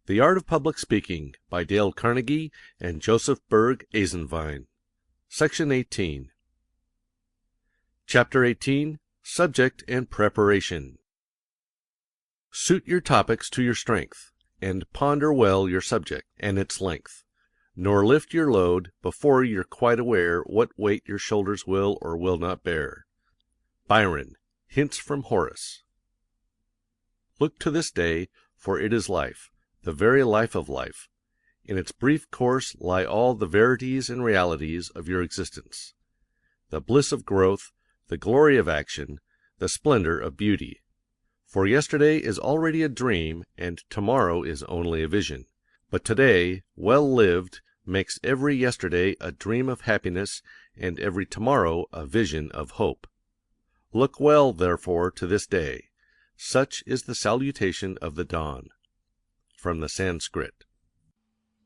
The Art of Public Speaking by Dale Carnegie and Joseph Berg Esenwein. Section 18. Chapter 18. Subject and Preparation. Suit your topics to your strength, and ponder well your subject and its length, nor lift your load before you're quite aware what weight your shoulders will or will not bear. Byron, Hints from Horace. Look to this day, for it is life, the very life of life. In its brief course lie all the verities and realities of your existence. The bliss of growth, the glory of action, the splendor of beauty. For yesterday is already a dream, and tomorrow is only a vision. But today, well lived, makes every yesterday a dream of happiness, and every tomorrow a vision of hope. Look well, therefore, to this day. Such is the salutation of the dawn. From the Sanskrit.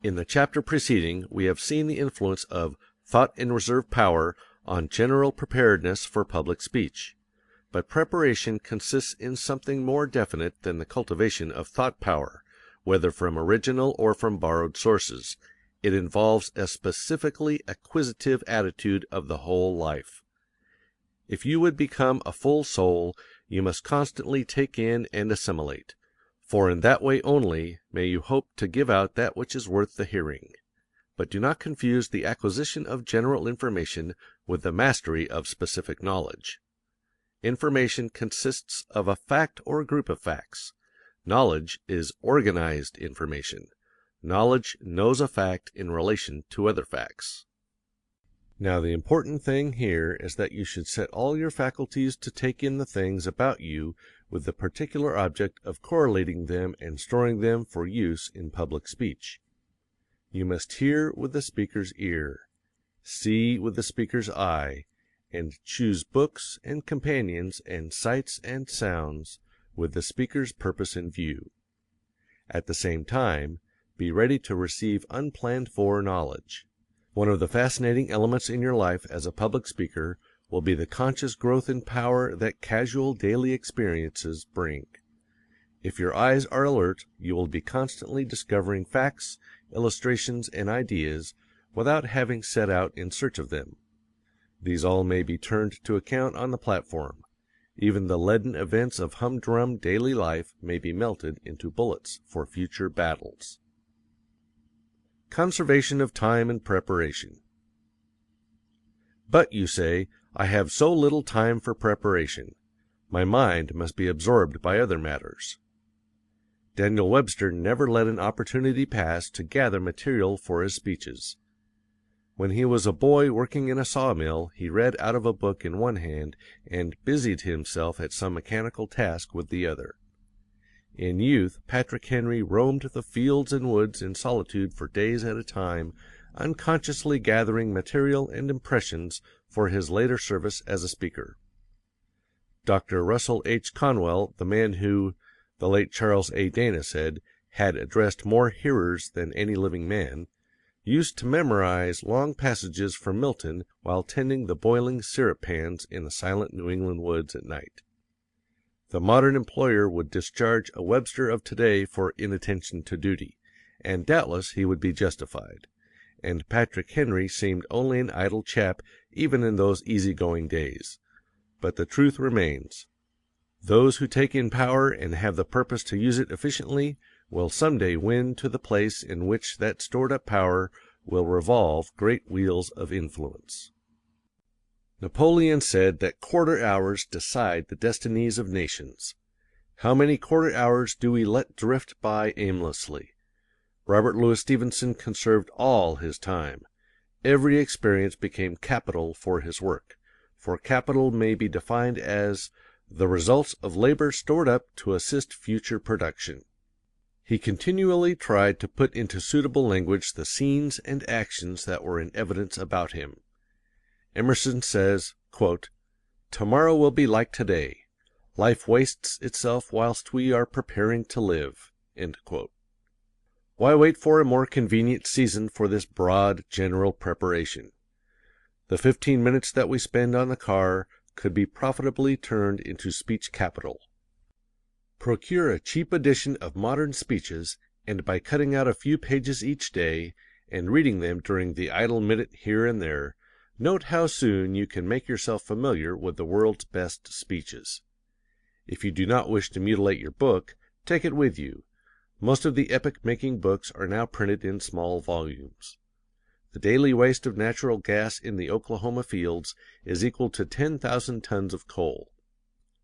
In the chapter preceding, we have seen the influence of thought and reserve power on general preparedness for public speech. But preparation consists in something more definite than the cultivation of thought power, whether from original or from borrowed sources. It involves a specifically acquisitive attitude of the whole life. If you would become a full soul, you must constantly take in and assimilate. For in that way only may you hope to give out that which is worth the hearing. But do not confuse the acquisition of general information with the mastery of specific knowledge. Information consists of a fact or group of facts. Knowledge is organized information. Knowledge knows a fact in relation to other facts. Now the important thing here is that you should set all your faculties to take in the things about you with the particular object of correlating them and storing them for use in public speech. You must hear with the speaker's ear, see with the speaker's eye, and choose books and companions and sights and sounds with the speaker's purpose in view. At the same time, be ready to receive unplanned-for knowledge. One of the fascinating elements in your life as a public speaker will be the conscious growth in power that casual daily experiences bring. If your eyes are alert, you will be constantly discovering facts, illustrations, and ideas without having set out in search of them. These all may be turned to account on the platform. Even the leaden events of humdrum daily life may be melted into bullets for future battles. Conservation of time and preparation. But, you say, I have so little time for preparation. My mind must be absorbed by other matters. Daniel Webster never let an opportunity pass to gather material for his speeches. When he was a boy working in a sawmill, he read out of a book in one hand and busied himself at some mechanical task with the other. In youth, Patrick Henry roamed the fields and woods in solitude for days at a time, unconsciously gathering material and impressions for his later service as a speaker. Dr. Russell H. Conwell, the man who, the late Charles A. Dana said, had addressed more hearers than any living man, used to memorize long passages from Milton while tending the boiling syrup pans in the silent New England woods at night. The modern employer would discharge a Webster of today for inattention to duty, and doubtless he would be justified. And Patrick Henry seemed only an idle chap even in those easy-going days. But the truth remains. Those who take in power and have the purpose to use it efficiently will someday win to the place in which that stored-up power will revolve great wheels of influence. Napoleon said that quarter hours decide the destinies of nations. How many quarter hours do we let drift by aimlessly? Robert Louis Stevenson conserved all his time. Every experience became capital for his work, for capital may be defined as the results of labor stored up to assist future production. He continually tried to put into suitable language the scenes and actions that were in evidence about him. Emerson says, quote, "Tomorrow will be like today. Life wastes itself whilst we are preparing to live." End quote. Why wait for a more convenient season for this broad, general preparation? The 15 minutes that we spend on the car could be profitably turned into speech capital. Procure a cheap edition of modern speeches and by cutting out a few pages each day, and reading them during the idle minute here and there, note how soon you can make yourself familiar with the world's best speeches. If you do not wish to mutilate your book, take it with you. Most of the epoch-making books are now printed in small volumes. The daily waste of natural gas in the Oklahoma fields is equal to 10,000 tons of coal.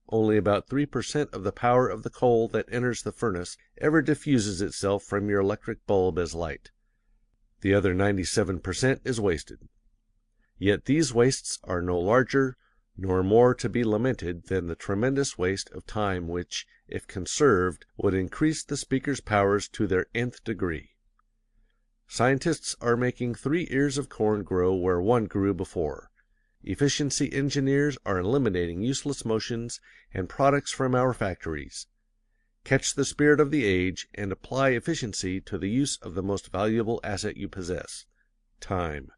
Only about 3% of the power of the coal that enters the furnace ever diffuses itself from your electric bulb as light. The other 97% is wasted. Yet these wastes are no larger nor more to be lamented than the tremendous waste of time which, if conserved, would increase the speaker's powers to their nth degree. Scientists are making 3 ears of corn grow where 1 grew before. Efficiency engineers are eliminating useless motions and products from our factories. Catch the spirit of the age and apply efficiency to the use of the most valuable asset you possess, time.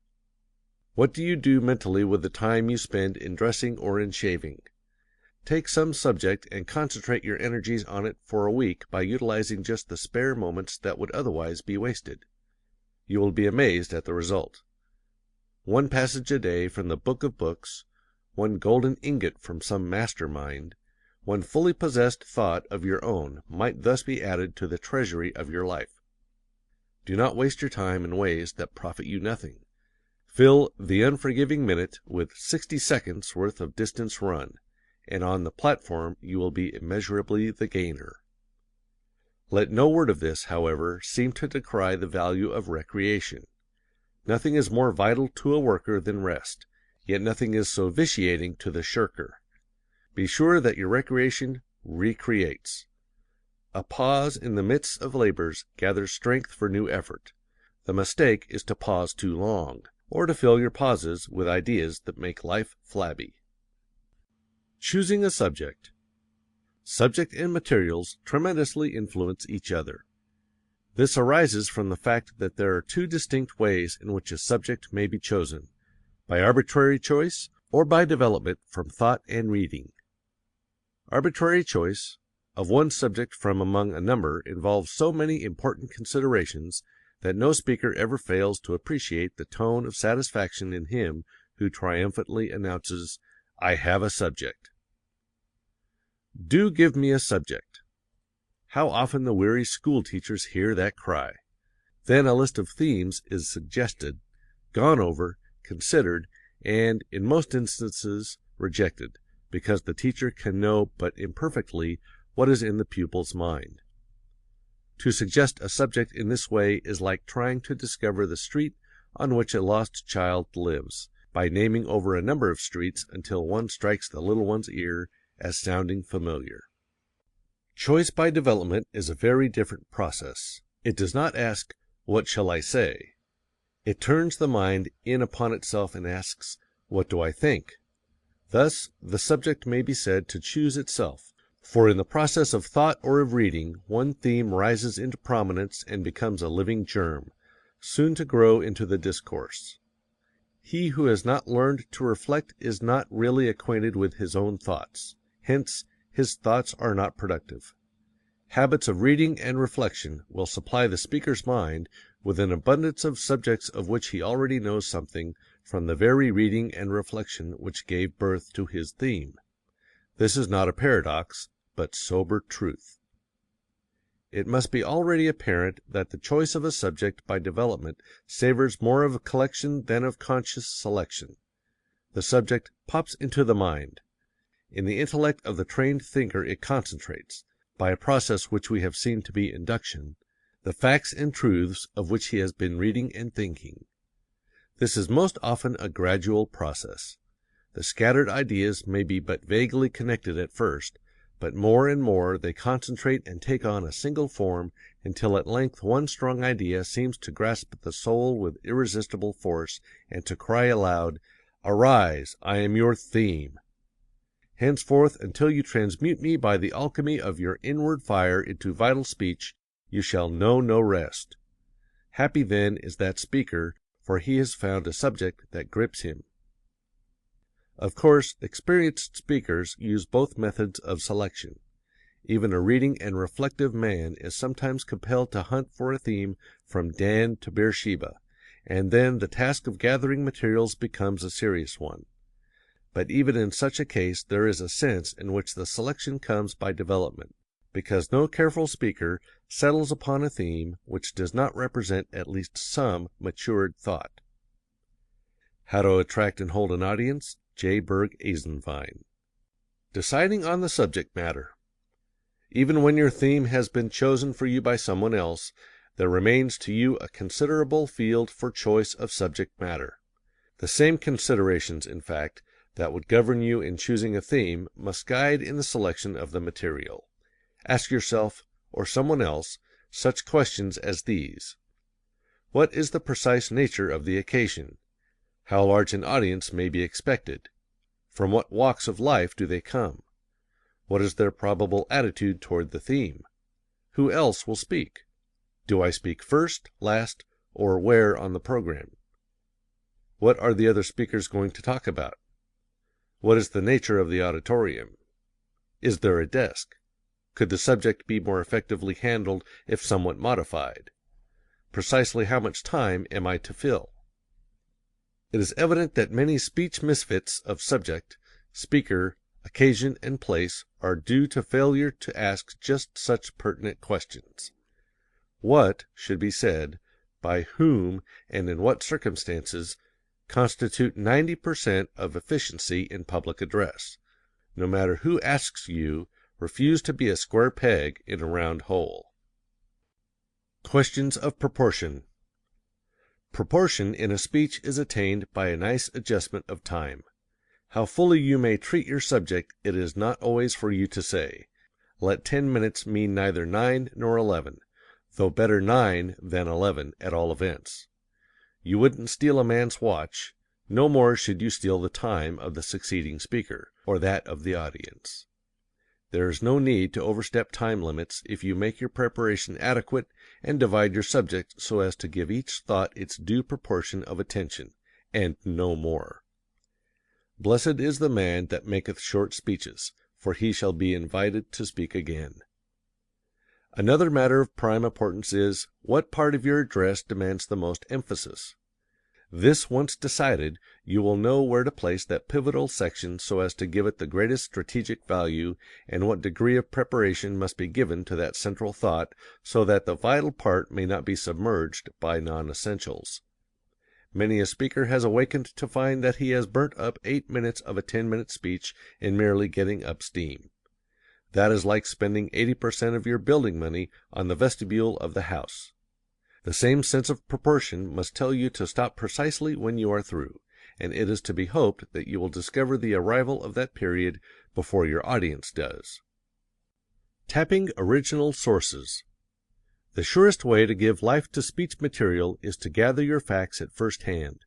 What do you do mentally with the time you spend in dressing or in shaving? Take some subject and concentrate your energies on it for a week by utilizing just the spare moments that would otherwise be wasted. You will be amazed at the result. 1 passage a day from the Book of Books, 1 golden ingot from some mastermind, 1 fully possessed thought of your own might thus be added to the treasury of your life. Do not waste your time in ways that profit you nothing. Fill the unforgiving minute with 60 seconds worth of distance run, and on the platform you will be immeasurably the gainer. Let no word of this, however, seem to decry the value of recreation. Nothing is more vital to a worker than rest, yet nothing is so vitiating to the shirker. Be sure that your recreation recreates. A pause in the midst of labors gathers strength for new effort. The mistake is to pause too long, or to fill your pauses with ideas that make life flabby. Choosing a subject. Subject and materials tremendously influence each other. This arises from the fact that there are 2 distinct ways in which a subject may be chosen, by arbitrary choice or by development from thought and reading. Arbitrary choice of one subject from among a number involves so many important considerations that no speaker ever fails to appreciate the tone of satisfaction in him who triumphantly announces, "I have a subject." Do give me a subject. How often the weary school teachers hear that cry. Then a list of themes is suggested, gone over, considered, and, in most instances, rejected, because the teacher can know but imperfectly what is in the pupil's mind. To suggest a subject in this way is like trying to discover the street on which a lost child lives, by naming over a number of streets until one strikes the little one's ear as sounding familiar. Choice by development is a very different process. It does not ask, "What shall I say?" It turns the mind in upon itself and asks, "What do I think?" Thus, the subject may be said to choose itself, for in the process of thought or of reading, one theme rises into prominence and becomes a living germ, soon to grow into the discourse. He who has not learned to reflect is not really acquainted with his own thoughts. Hence, his thoughts are not productive. Habits of reading and reflection will supply the speaker's mind with an abundance of subjects of which he already knows something from the very reading and reflection which gave birth to his theme. This is not a paradox, but sober truth. It must be already apparent that the choice of a subject by development savors more of collection than of conscious selection. The subject pops into the mind. In the intellect of the trained thinker it concentrates, by a process which we have seen to be induction, the facts and truths of which he has been reading and thinking. This is most often a gradual process. The scattered ideas may be but vaguely connected at first, but more and more they concentrate and take on a single form until at length one strong idea seems to grasp the soul with irresistible force and to cry aloud, "Arise, I am your theme. Henceforth, until you transmute me by the alchemy of your inward fire into vital speech, you shall know no rest." Happy then is that speaker, for he has found a subject that grips him. Of course, experienced speakers use both methods of selection. Even a reading and reflective man is sometimes compelled to hunt for a theme from Dan to Beersheba, and then the task of gathering materials becomes a serious one. But even in such a case there is a sense in which the selection comes by development, because no careful speaker settles upon a theme which does not represent at least some matured thought. How to Attract and Hold an Audience, J. Berg Esenwein. Deciding on the subject matter. Even when your theme has been chosen for you by someone else, there remains to you a considerable field for choice of subject matter. The same considerations, in fact, that would govern you in choosing a theme must guide in the selection of the material. Ask yourself, or someone else, such questions as these. What is the precise nature of the occasion? How large an audience may be expected? From what walks of life do they come? What is their probable attitude toward the theme? Who else will speak? Do I speak first, last, or where on the program? What are the other speakers going to talk about? What is the nature of the auditorium? Is there a desk? Could the subject be more effectively handled if somewhat modified? Precisely how much time am I to fill? It is evident that many speech misfits of subject, speaker, occasion, and place are due to failure to ask just such pertinent questions. What should be said, by whom, and in what circumstances, constitute 90% of efficiency in public address. No matter who asks you, refuse to be a square peg in a round hole. Questions of proportion. Proportion in a speech is attained by a nice adjustment of time. How fully you may treat your subject it is not always for you to say. Let 10 minutes mean neither 9 nor 11, though better 9 than 11 at all events. You wouldn't steal a man's watch, no more should you steal the time of the succeeding speaker, or that of the audience. There is no need to overstep time limits if you make your preparation adequate and divide your subject so as to give each thought its due proportion of attention, and no more. Blessed is the man that maketh short speeches, for he shall be invited to speak again. Another matter of prime importance is, what part of your address demands the most emphasis? This once decided, you will know where to place that pivotal section so as to give it the greatest strategic value, and what degree of preparation must be given to that central thought so that the vital part may not be submerged by non-essentials. Many a speaker has awakened to find that he has burnt up 8 minutes of a 10-minute speech in merely getting up steam. That is like spending 80% of your building money on the vestibule of the house. The same sense of proportion must tell you to stop precisely when you are through, and it is to be hoped that you will discover the arrival of that period before your audience does. Tapping original sources. The surest way to give life to speech material is to gather your facts at first hand.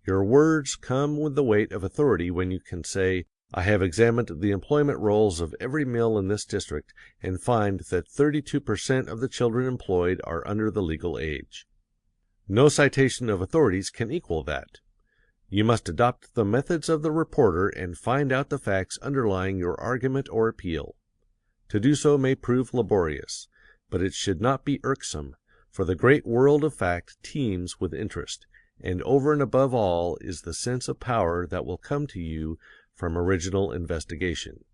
Your words come with the weight of authority when you can say, I have examined the employment rolls of every mill in this district and find that 32% of the children employed are under the legal age. No citation of authorities can equal that. You must adopt the methods of the reporter and find out the facts underlying your argument or appeal. To do so may prove laborious, but it should not be irksome, for the great world of fact teems with interest, and over and above all is the sense of power that will come to you from original investigation.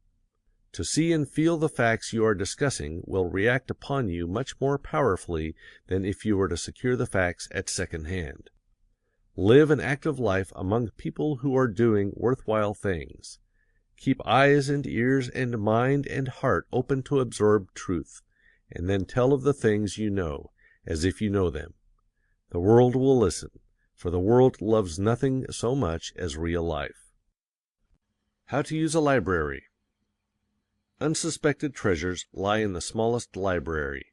To see and feel the facts you are discussing will react upon you much more powerfully than if you were to secure the facts at second hand. Live an active life among people who are doing worthwhile things. Keep eyes and ears and mind and heart open to absorb truth, and then tell of the things you know, as if you know them. The world will listen, for the world loves nothing so much as real life. How to use a library. Unsuspected treasures lie in the smallest library.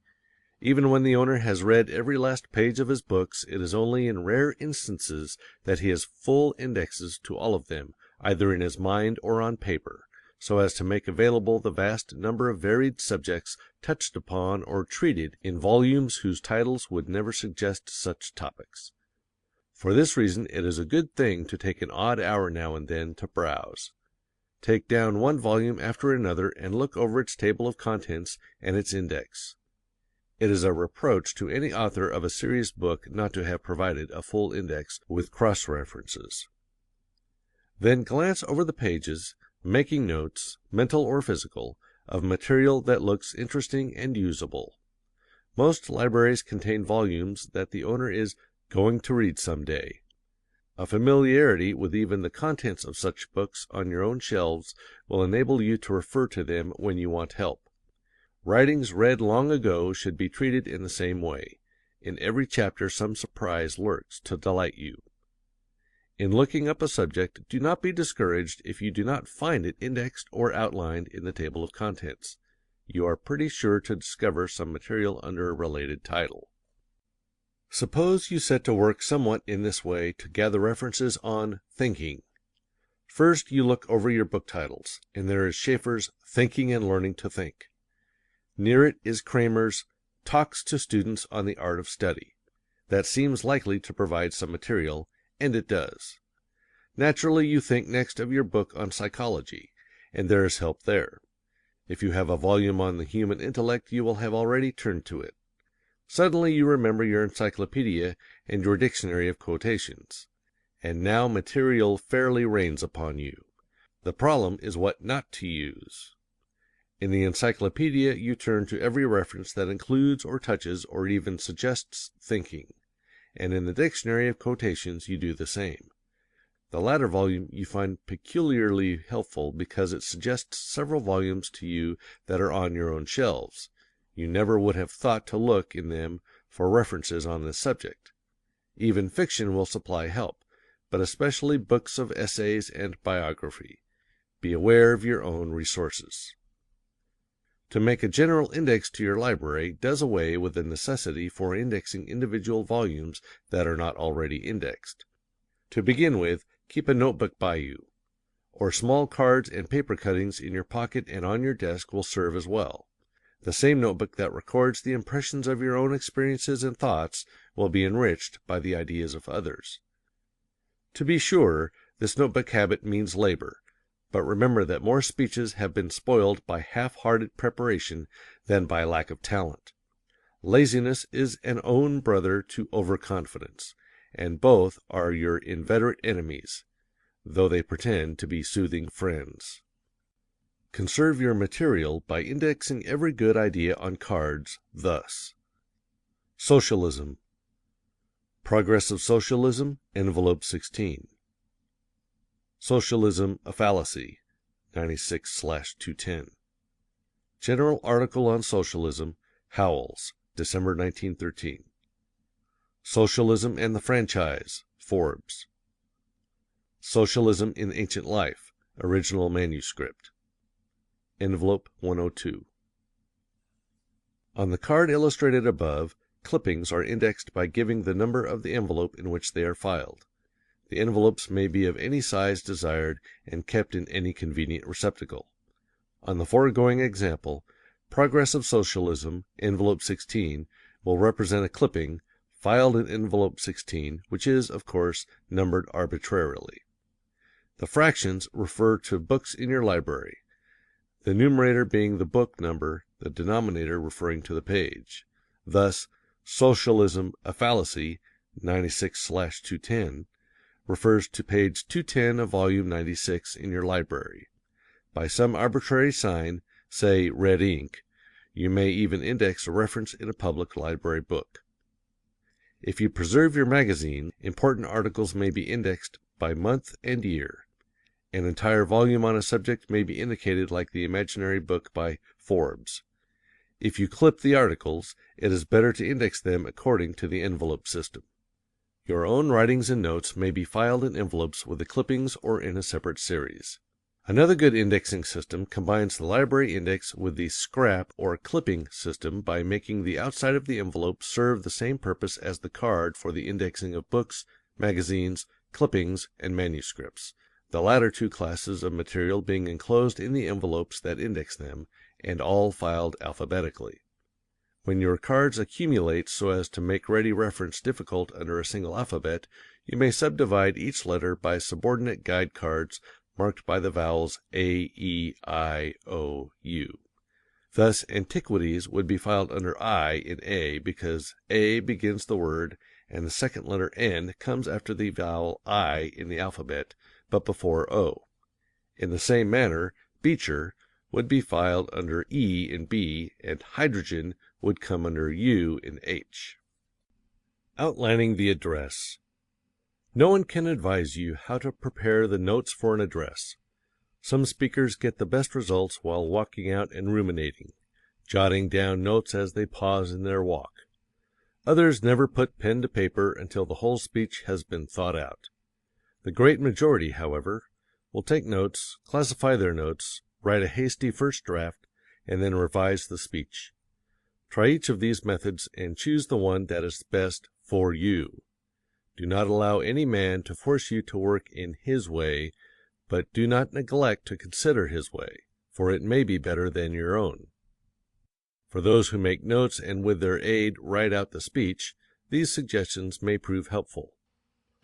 Even when the owner has read every last page of his books, it is only in rare instances that he has full indexes to all of them, either in his mind or on paper, so as to make available the vast number of varied subjects touched upon or treated in volumes whose titles would never suggest such topics. For this reason it is a good thing to take an odd hour now and then to browse. Take down one volume after another and look over its table of contents and its index. It is a reproach to any author of a serious book not to have provided a full index with cross-references. Then glance over the pages, making notes, mental or physical, of material that looks interesting and usable. Most libraries contain volumes that the owner is going to read some day. A familiarity with even the contents of such books on your own shelves will enable you to refer to them when you want help. Writings read long ago should be treated in the same way. In every chapter some surprise lurks to delight you. In looking up a subject, do not be discouraged if you do not find it indexed or outlined in the table of contents. You are pretty sure to discover some material under a related title. Suppose you set to work somewhat in this way to gather references on thinking. First, you look over your book titles, and there is Schaeffer's Thinking and Learning to Think. Near it is Kramer's Talks to Students on the Art of Study. That seems likely to provide some material, and it does. Naturally, you think next of your book on psychology, and there is help there. If you have a volume on the human intellect, you will have already turned to it. Suddenly you remember your encyclopedia and your dictionary of quotations. And now material fairly rains upon you. The problem is what not to use. In the encyclopedia you turn to every reference that includes or touches or even suggests thinking, and in the dictionary of quotations you do the same. The latter volume you find peculiarly helpful because it suggests several volumes to you that are on your own shelves. You never would have thought to look in them for references on this subject. Even fiction will supply help, but especially books of essays and biography. Be aware of your own resources. To make a general index to your library does away with the necessity for indexing individual volumes that are not already indexed. To begin with, keep a notebook by you, or small cards and paper cuttings in your pocket and on your desk will serve as well. The same notebook that records the impressions of your own experiences and thoughts will be enriched by the ideas of others. To be sure, this notebook habit means labor, but remember that more speeches have been spoiled by half-hearted preparation than by lack of talent. Laziness is an own brother to overconfidence, and both are your inveterate enemies, though they pretend to be soothing friends. Conserve your material by indexing every good idea on cards thus: Socialism. Progressive Socialism, envelope 16. Socialism a Fallacy, 96/210. General article on Socialism, Howells, December 1913. Socialism and the Franchise, Forbes. Socialism in Ancient Life, original manuscript. Envelope 102. On the card illustrated above, clippings are indexed by giving the number of the envelope in which they are filed. The envelopes may be of any size desired and kept in any convenient receptacle. On the foregoing example, Progressive Socialism, envelope 16, will represent a clipping, filed in envelope 16, which is, of course, numbered arbitrarily. The fractions refer to books in your library, the numerator being the book number, the denominator referring to the page. Thus, Socialism a Fallacy, 96/210, refers to page 210 of volume 96 in your library. By some arbitrary sign, say red ink, you may even index a reference in a public library book. If you preserve your magazine, important articles may be indexed by month and year. An entire volume on a subject may be indicated like the imaginary book by Forbes. If you clip the articles, it is better to index them according to the envelope system. Your own writings and notes may be filed in envelopes with the clippings or in a separate series. Another good indexing system combines the library index with the scrap or clipping system by making the outside of the envelope serve the same purpose as the card for the indexing of books, magazines, clippings, and manuscripts, the latter two classes of material being enclosed in the envelopes that index them, and all filed alphabetically. When your cards accumulate so as to make ready reference difficult under a single alphabet, you may subdivide each letter by subordinate guide cards marked by the vowels A, E, I, O, U. Thus, antiquities would be filed under I in A because A begins the word and the second letter N comes after the vowel I in the alphabet, but before O. In the same manner, Beecher would be filed under E in B, and hydrogen would come under U in H. Outlining the address. No one can advise you how to prepare the notes for an address. Some speakers get the best results while walking out and ruminating, jotting down notes as they pause in their walk. Others never put pen to paper until the whole speech has been thought out. The great majority, however, will take notes, classify their notes, write a hasty first draft, and then revise the speech. Try each of these methods and choose the one that is best for you. Do not allow any man to force you to work in his way, but do not neglect to consider his way, for it may be better than your own. For those who make notes and with their aid write out the speech, these suggestions may prove helpful.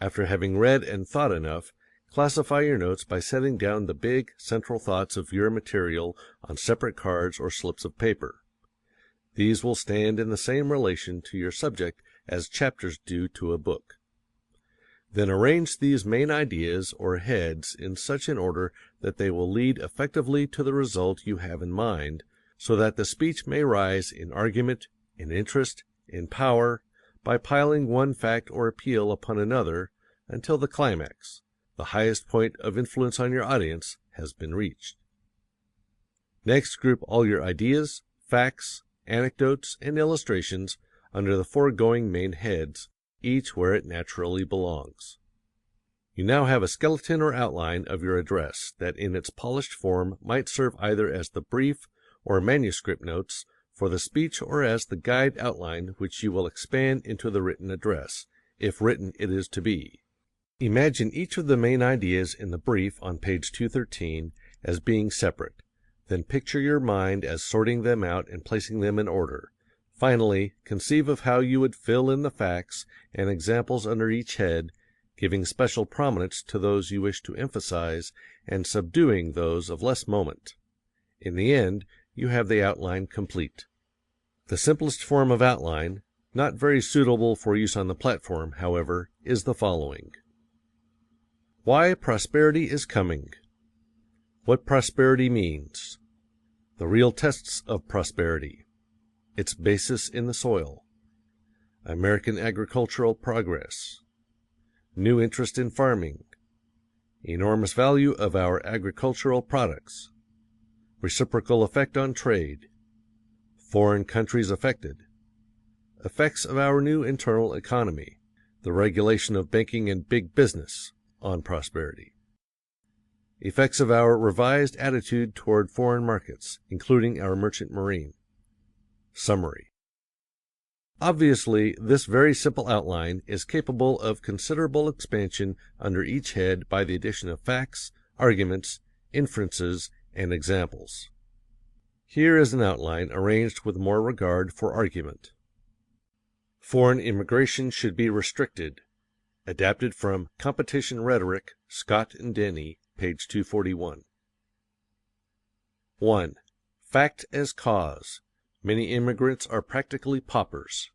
After having read and thought enough, classify your notes by setting down the big, central thoughts of your material on separate cards or slips of paper. These will stand in the same relation to your subject as chapters do to a book. Then arrange these main ideas or heads in such an order that they will lead effectively to the result you have in mind, so that the speech may rise in argument, in interest, in power, by piling one fact or appeal upon another until the climax, the highest point of influence on your audience, has been reached. Next, group all your ideas, facts, anecdotes, and illustrations under the foregoing main heads, each where it naturally belongs. You now have a skeleton or outline of your address that in its polished form might serve either as the brief or manuscript notes for the speech or as the guide outline which you will expand into the written address, if written it is to be. Imagine each of the main ideas in the brief on page 213 as being separate, then picture your mind as sorting them out and placing them in order. Finally, conceive of how you would fill in the facts and examples under each head, giving special prominence to those you wish to emphasize and subduing those of less moment. In the end, you have the outline complete. The simplest form of outline, not very suitable for use on the platform, however, is the following. Why prosperity is coming. What prosperity means. The real tests of prosperity. Its basis in the soil. American agricultural progress. New interest in farming. Enormous value of our agricultural products. Reciprocal effect on trade. Foreign countries affected. Effects of our new internal economy. The regulation of banking and big business on prosperity. Effects of our revised attitude toward foreign markets, including our merchant marine. Summary. Obviously, this very simple outline is capable of considerable expansion under each head by the addition of facts, arguments, inferences, and examples. Here is an outline arranged with more regard for argument. Foreign immigration should be restricted. Adapted from Competition Rhetoric, Scott and Denny, page 241. 1. Fact as cause. Many immigrants are practically paupers.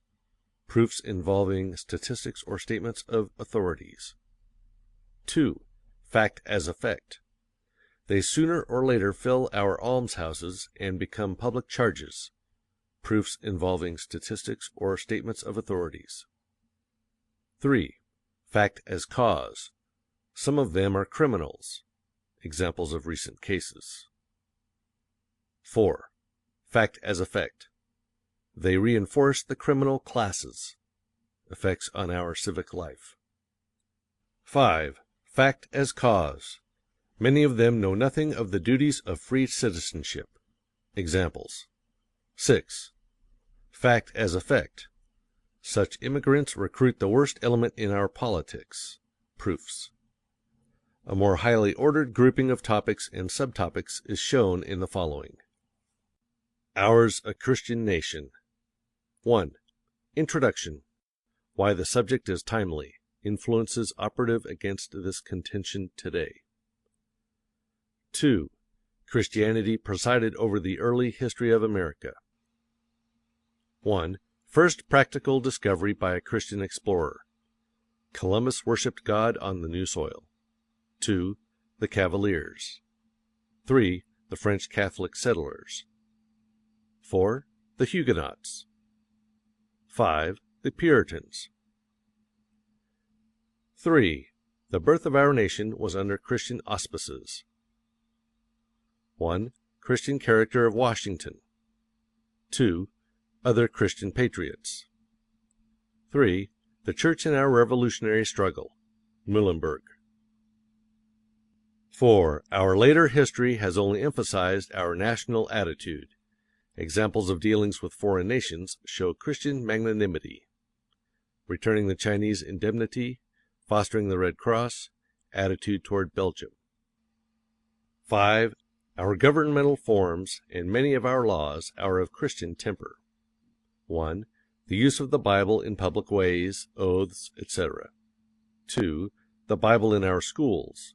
Proofs involving statistics or statements of authorities. 2. Fact as effect. They sooner or later fill our almshouses and become public charges. Proofs involving statistics or statements of authorities. 3. Fact as cause. Some of them are criminals. Examples of recent cases. 4. Fact as effect. They reinforce the criminal classes. Effects on our civic life. 5. Fact as cause. Many of them know nothing of the duties of free citizenship. Examples. 6. Fact as effect. Such immigrants recruit the worst element in our politics. Proofs. A more highly ordered grouping of topics and subtopics is shown in the following. Ours a Christian Nation. 1. Introduction. Why the subject is timely. Influences operative against this contention today. 2. Christianity presided over the early history of America. 1. First practical discovery by a Christian explorer. Columbus worshipped God on the new soil. 2. The Cavaliers. 3. The French Catholic settlers. 4. The Huguenots. 5. The Puritans. 3. The birth of our nation was under Christian auspices. 1. Christian character of Washington. 2. Other Christian patriots. 3. The Church in our Revolutionary Struggle. Muhlenberg. 4. Our later history has only emphasized our national attitude. Examples of dealings with foreign nations show Christian magnanimity. Returning the Chinese indemnity, fostering the Red Cross, attitude toward Belgium. 5. Our governmental forms and many of our laws are of Christian temper. 1. The use of the Bible in public ways, oaths, etc. 2. The Bible in our schools.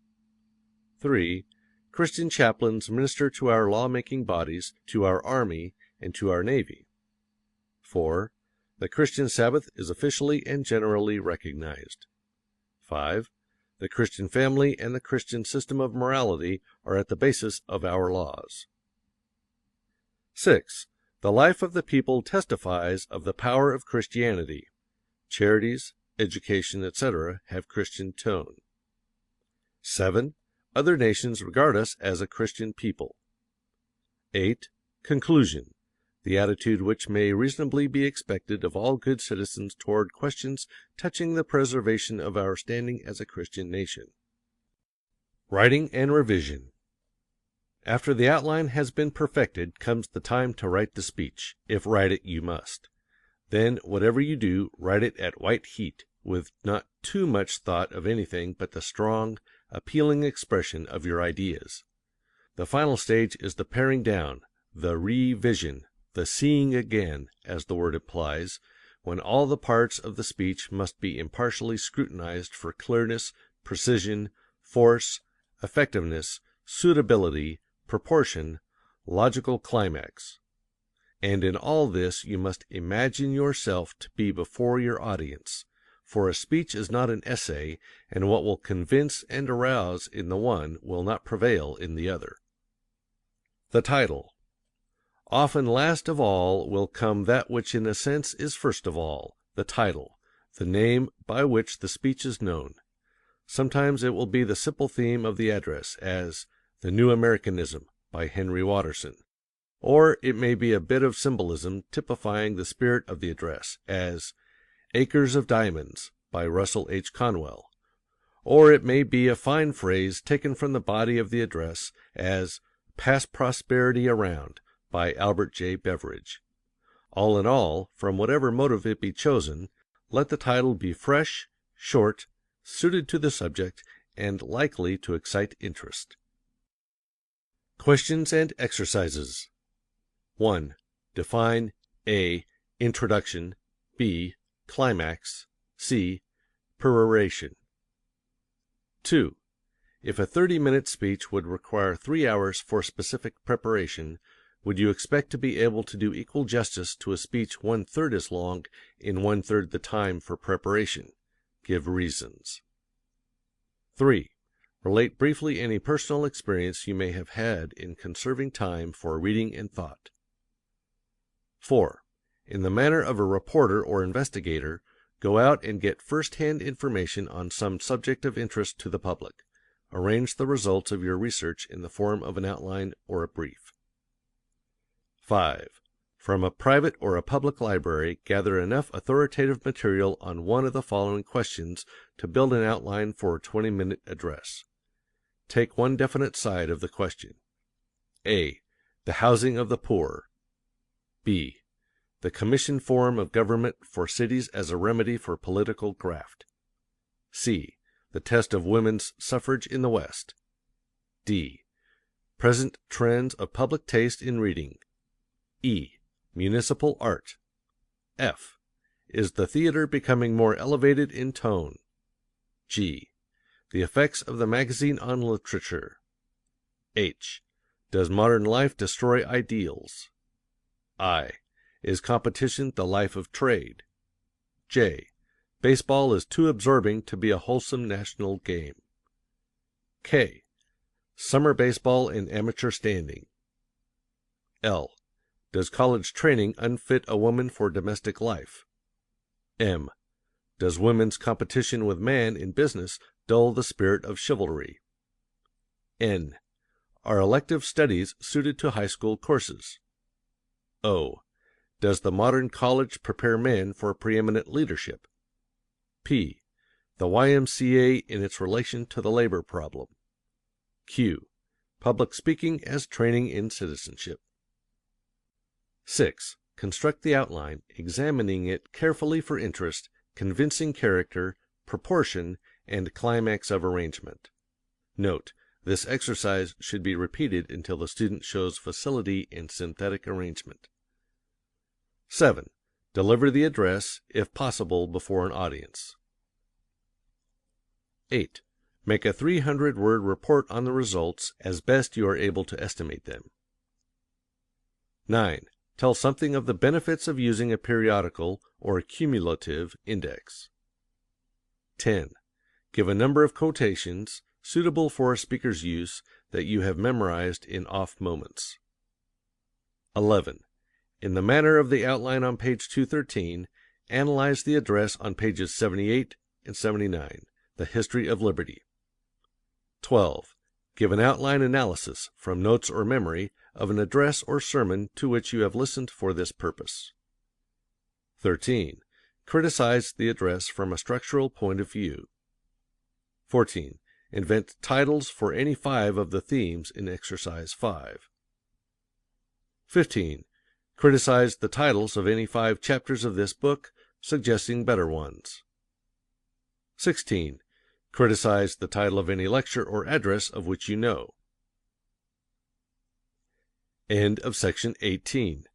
3. Christian chaplains minister to our law-making bodies, to our army, and to our navy. 4. The Christian Sabbath is officially and generally recognized. 5. The Christian family and the Christian system of morality are at the basis of our laws. 6. The life of the people testifies of the power of Christianity. Charities, education, etc. have Christian tone. 7. Other nations regard us as a Christian people. 8. Conclusion. The attitude which may reasonably be expected of all good citizens toward questions touching the preservation of our standing as a Christian nation. Writing and revision. After the outline has been perfected comes the time to write the speech, if write it you must. Then, whatever you do, write it at white heat, with not too much thought of anything but the strong, appealing expression of your ideas. The final stage is the paring down, the revision, the seeing again, as the word implies, when all the parts of the speech must be impartially scrutinized for clearness, precision, force, effectiveness, suitability, proportion, logical climax. And in all this you must imagine yourself to be before your audience, for a speech is not an essay, and what will convince and arouse in the one will not prevail in the other. The title. Often last of all will come that which in a sense is first of all, the title, the name by which the speech is known. Sometimes it will be the simple theme of the address, as The New Americanism by Henry Watterson, or it may be a bit of symbolism typifying the spirit of the address, as Acres of Diamonds by Russell H. Conwell, or it may be a fine phrase taken from the body of the address, as Pass Prosperity Around by Albert J. Beveridge. All in all, from whatever motive it be chosen, let the title be fresh, short, suited to the subject, and likely to excite interest. Questions and exercises. 1. Define A. Introduction, B. Climax, C. Peroration. 2. If a 30-minute speech would require 3 hours for specific preparation, would you expect to be able to do equal justice to a speech 1/3 as long in 1/3 the time for preparation? Give reasons. 3. Relate briefly any personal experience you may have had in conserving time for reading and thought. 4. In the manner of a reporter or investigator, go out and get first-hand information on some subject of interest to the public. Arrange the results of your research in the form of an outline or a brief. 5. From a private or a public library, gather enough authoritative material on one of the following questions to build an outline for a 20-minute address. Take one definite side of the question. A. The housing of the poor. B. The commission form of government for cities as a remedy for political graft. C. The test of women's suffrage in the West. D. Present trends of public taste in reading. E. Municipal art. F. Is the theater becoming more elevated in tone? G. The effects of the magazine on literature. H. Does modern life destroy ideals? I. Is competition the life of trade? J. Baseball is too absorbing to be a wholesome national game. K. Summer baseball in amateur standing. L. Does college training unfit a woman for domestic life? M. Does women's competition with man in business dull the spirit of chivalry? N. Are elective studies suited to high school courses? O. Does the modern college prepare men for preeminent leadership? P. The YMCA in its relation to the labor problem. Q. Public speaking as training in citizenship. 6. Construct the outline, examining it carefully for interest, convincing character, proportion, and climax of arrangement. Note: this exercise should be repeated until the student shows facility in synthetic arrangement. 7. Deliver the address, if possible, before an audience. 8. Make a 300-word report on the results as best you are able to estimate them. 9. Tell something of the benefits of using a periodical or cumulative index. 10. Give a number of quotations, suitable for a speaker's use, that you have memorized in off moments. 11. In the manner of the outline on page 213, analyze the address on pages 78 and 79, the history of liberty. 12. Give an outline analysis, from notes or memory, of an address or sermon to which you have listened for this purpose. 13. Criticize the address from a structural point of view. 14. Invent titles for any 5 of the themes in Exercise 5. 15. Criticize the titles of any 5 chapters of this book, suggesting better ones. 16. Criticize the title of any lecture or address of which you know. End of section 18.